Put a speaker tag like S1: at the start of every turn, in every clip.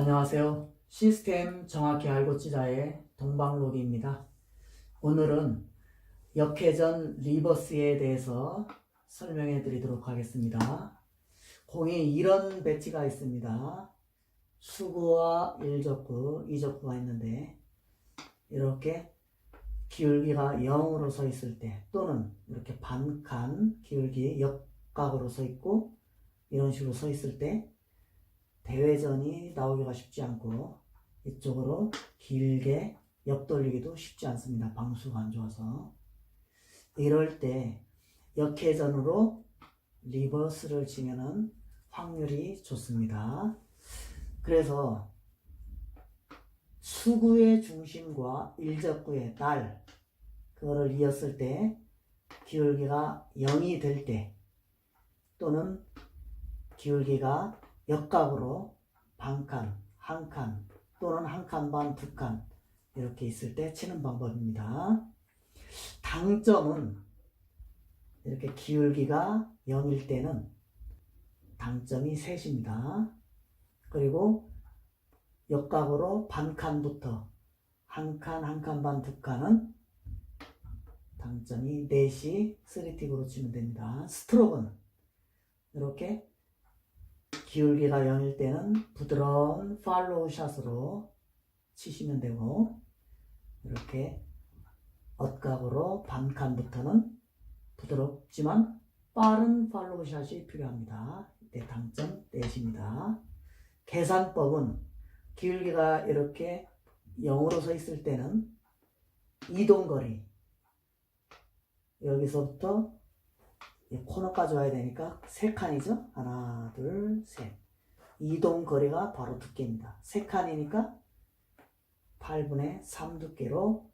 S1: 안녕하세요. 시스템 정확히 알고 치자의 동방로기입니다. 오늘은 역회전 리버스에 대해서 설명해 드리도록 하겠습니다. 공이 이런 배치가 있습니다. 수구와 1적구, 2적구가 있는데 이렇게 기울기가 0으로 서 있을 때 또는 이렇게 반칸 기울기 역각으로 서 있고 이런 식으로 서 있을 때 대회전이 나오기가 쉽지 않고 이쪽으로 길게 옆돌리기도 쉽지 않습니다. 방수가 안 좋아서. 이럴 때 역회전으로 리버스를 치면은 확률이 좋습니다. 그래서 수구의 중심과 일적구의 날 그거를 이었을 때 기울기가 0이 될 때 또는 기울기가 역각으로 반칸, 한 칸 또는 한 칸 반, 두 칸 이렇게 있을 때 치는 방법입니다. 당점은 이렇게 기울기가 0일 때는 당점이 셋입니다. 그리고 역각으로 반칸부터 한 칸, 한 칸 반, 두 칸은 당점이 넷이 3틱으로 치면 됩니다. 스트로크는 이렇게 기울기가 0일 때는 부드러운 팔로우 샷으로 치시면 되고 이렇게 엇각으로 반칸부터는 부드럽지만 빠른 팔로우 샷이 필요합니다. 이때 당점 4입니다. 계산법은 기울기가 이렇게 0으로 서 있을 때는 이동거리 여기서부터 코너까지 와야 되니까 3칸이죠. 하나, 둘, 셋. 이동 거리가 바로 두께입니다. 3칸이니까 8분의 3 두께로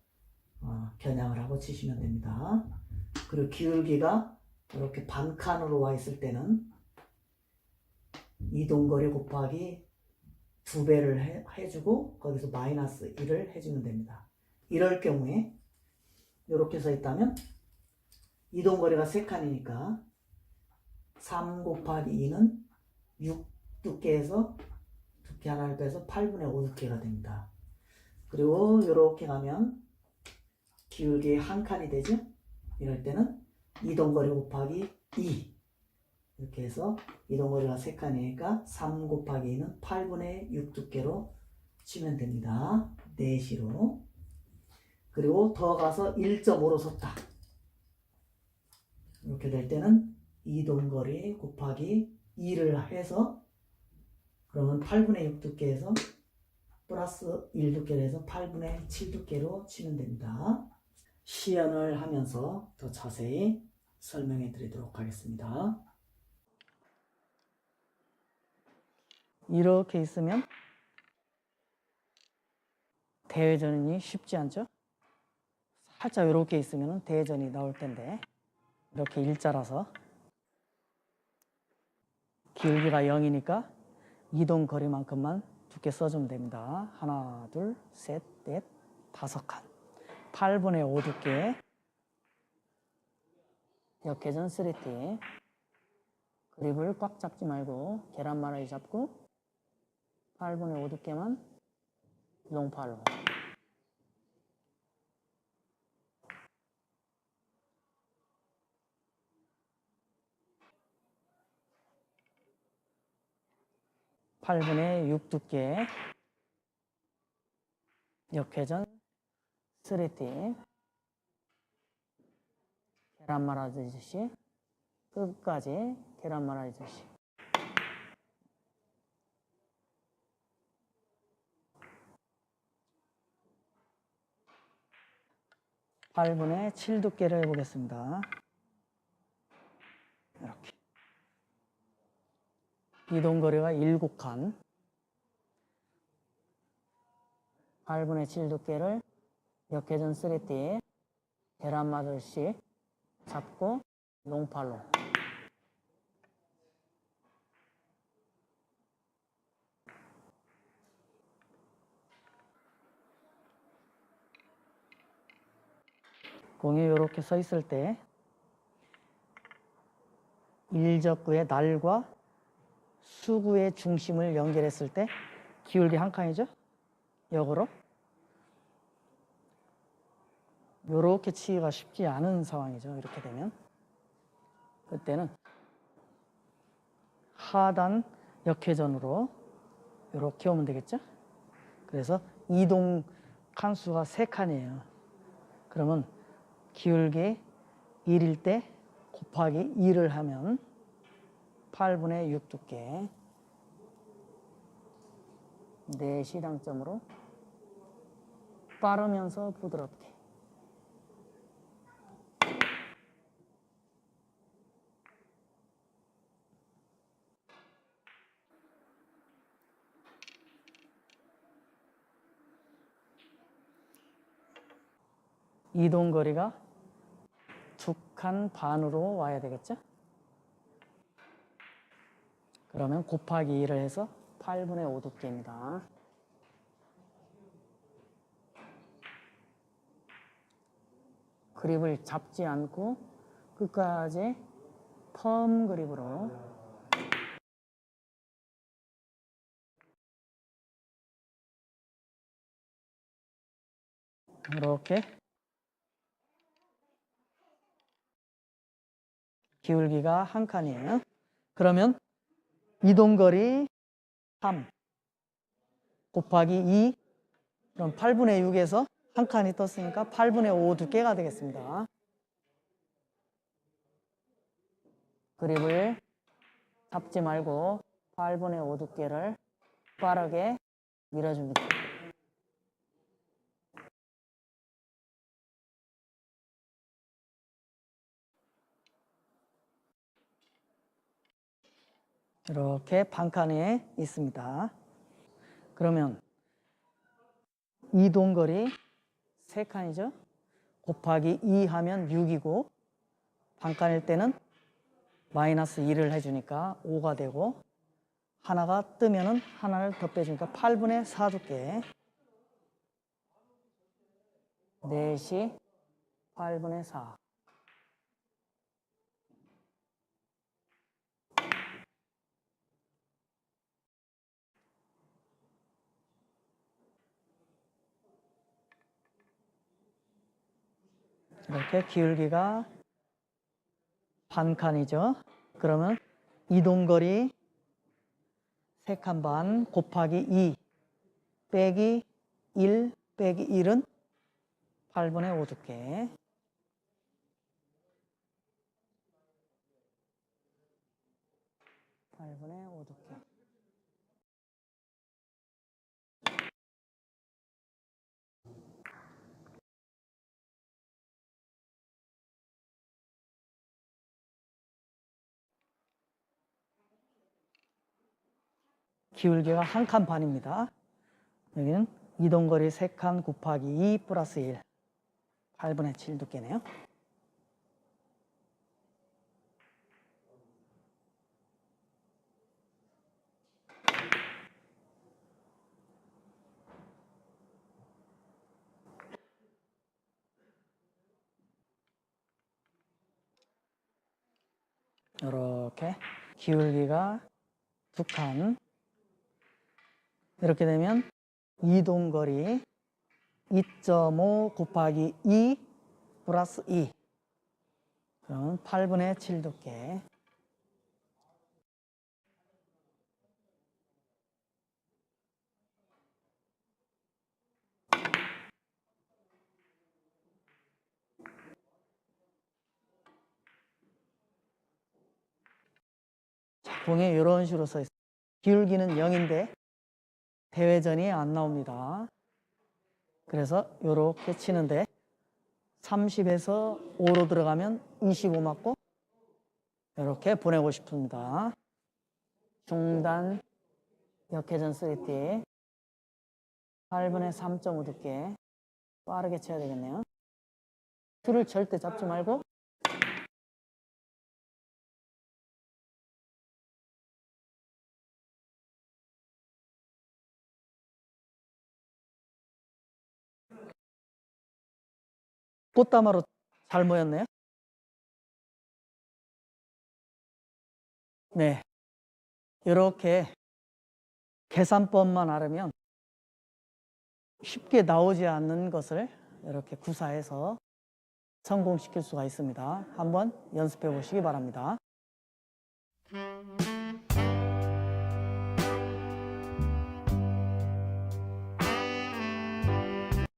S1: 겨냥을 하고 치시면 됩니다. 그리고 기울기가 이렇게 반칸으로 와 있을 때는 이동 거리 곱하기 2배를 해주고 거기서 마이너스 1을 해주면 됩니다. 이럴 경우에 이렇게 서 있다면 이동거리가 3칸이니까 3 곱하기 2는 6 두께에서 두께 하나를 빼서 8분의 5 두께가 됩니다. 그리고 이렇게 가면 기울기 한 칸이 되죠? 이럴 때는 이동거리 곱하기 2 이렇게 해서 이동거리가 3칸이니까 3 곱하기 2는 8분의 6 두께로 치면 됩니다. 4시로. 그리고 더 가서 1.5로 섰다. 이렇게 될 때는 이동거리 곱하기 2를 해서 그러면 8분의 6 두께에서 플러스 1 두께를 해서 8분의 7 두께로 치면 됩니다. 시연을 하면서 더 자세히 설명해 드리도록 하겠습니다. 이렇게 있으면 대회전이 쉽지 않죠? 살짝 이렇게 있으면 대회전이 나올 텐데 이렇게 일자라서 기울기가 0이니까 이동 거리만큼만 두께 써주면 됩니다. 하나, 둘, 셋, 넷, 5칸. 8분의 5 두께. 역회전 3틱. 그립을 꽉 잡지 말고 계란말이 잡고 8분의 5 두께만 롱팔로. (8분의 6) 두께 역회전 3틱 계란 말아주듯이 끝까지 계란 말아주듯이 (8분의 7) 두께를 해보겠습니다. 이렇게 이동거리가 7칸 8분의 7 두께를 역회전 3틱 계란 말듯이 잡고 롱팔로 공이 이렇게 서 있을 때 일적구의 날과 수구의 중심을 연결했을 때
S2: 기울기 한 칸이죠. 역으로 이렇게 치기가 쉽지 않은 상황이죠. 이렇게 되면 그때는 하단 역회전으로 이렇게 오면 되겠죠. 그래서 이동 칸수가 3칸이에요. 그러면 기울기 1일 때 곱하기 2를 하면 8분의 6 두께 4시당점으로 빠르면서 부드럽게 이동거리가 2칸 반으로 와야 되겠죠? 그러면 곱하기 2를 해서 8분의 5 두께입니다. 그립을 잡지 않고 끝까지 펌 그립으로 이렇게 기울기가 한 칸이에요. 그러면 이동거리 3 곱하기 2 그럼 8분의 6에서 한 칸이 떴으니까 8분의 5 두께가 되겠습니다. 그립을 잡지 말고 8분의 5 두께를 빠르게 밀어줍니다. 이렇게 반칸에 있습니다. 그러면 이동거리 3칸이죠. 곱하기 2 하면 6이고 반칸일 때는 마이너스 2를 해주니까 5가 되고 하나가 뜨면은 하나를 더 빼주니까 8분의 4 두께 4시 8분의 4 이렇게 기울기가 반칸이죠. 그러면 이동거리 3칸 반 곱하기 2 빼기 1 빼기 1은 8분의 5 두께 8분의 5 두께 기울기가 한 칸 반입니다. 여기는 이동거리 3칸 곱하기 2 플러스 1 8분의 7 두께네요. 이렇게 기울기가 2칸 이렇게 되면 이동거리 2.5 곱하기 2 플러스 2 그러면 8분의 7 두께 봉에 이런 식으로 써 있어요. 기울기는 0인데 대회전이 안 나옵니다. 그래서 이렇게 치는데 30에서 5로 들어가면 25 맞고 이렇게 보내고 싶습니다. 중단 역회전 3D 8분의 3.5 두께 빠르게 쳐야 되겠네요. 줄을 절대 잡지 말고 꽃다마로 잘 모였네요. 네, 이렇게 계산법만 알으면 쉽게 나오지 않는 것을 이렇게 구사해서 성공시킬 수가 있습니다. 한번 연습해 보시기 바랍니다.